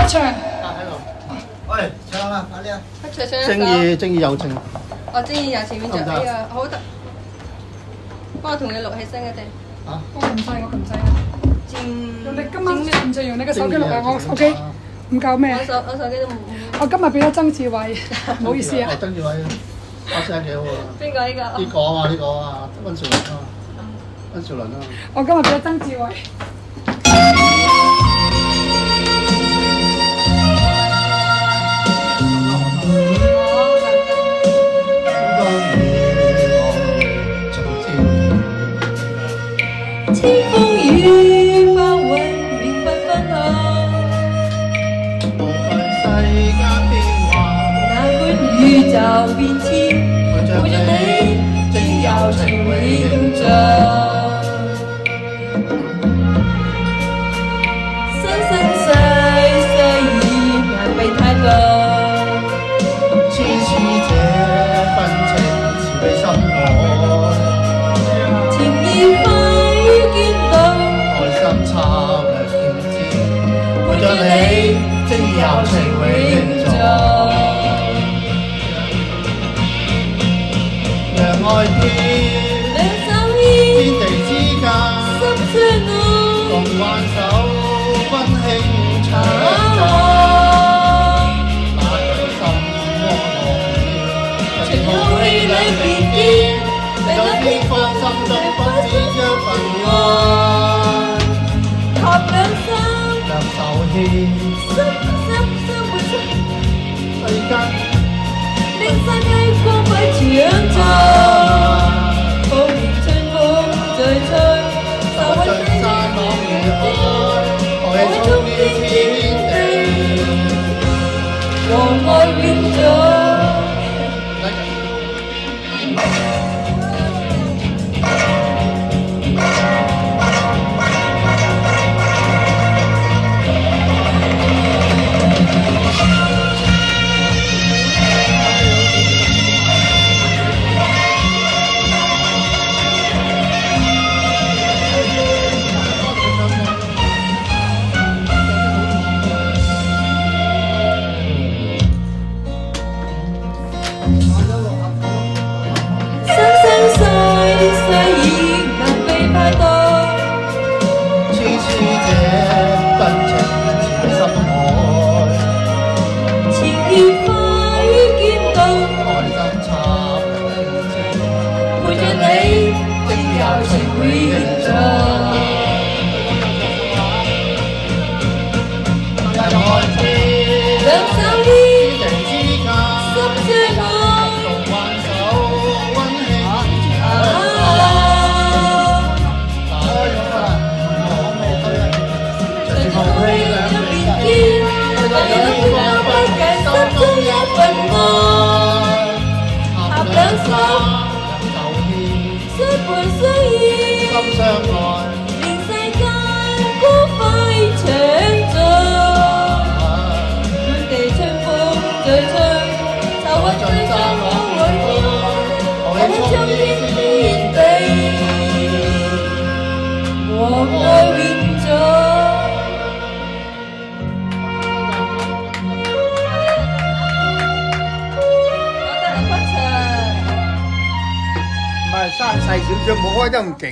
唱。喺度。喂，唱啦，快啲啊！唱一首。正義友情。哦，正義友情邊唱？哎呀，好得。幫我同你錄起身嘅啫。啊？我唔使，我唔使啊。用你今晚唔就用你嘅手機錄啊！我手機唔夠咩？我手機都唔。我今日俾咗曾志偉，唔好意思啊。曾志偉，把聲幾好啊！邊個呢個？呢個啊嘛，呢個啊，溫兆倫啊，溫兆倫啊。我今日俾咗曾志偉。清風雨包圍，永不分開。無懼世間變幻，哪管宇宙變遷，陪着你，正友情永在。生生世世已難避太多，痴痴這份情似比心愛。甜意快於見到，愛心插亮見知，陪着你，正友情永在。讓愛天，兩手牽，天地之間，心相愛，共挽手，溫馨長久。那對心窩內，情浩氣兩邊肩，有天放心中不止一份愛。合兩手，兩手牽，心會心，世間令世界光輝長在。抱年春風再吹，愁雲盡山朗如海，愛衝於天地，和愛永在。生生世世已難避太多，痴痴這份情似比心愛。情意快於見到，愛心插亮見知，陪着你，正友情永在。讓愛天，兩手牽，天地之間，心相愛。共挽手，溫馨長久。打開心，情浩氣兩邊肩，有天光輝嘅心中一份愛。合兩手，兩手牽，相伴相依，心相愛。令世間光輝長在。滿地春風再吹，愁雲追散往來飄，愛衝於天地，和愛永在。唔係生細少少，冇開得咁勁。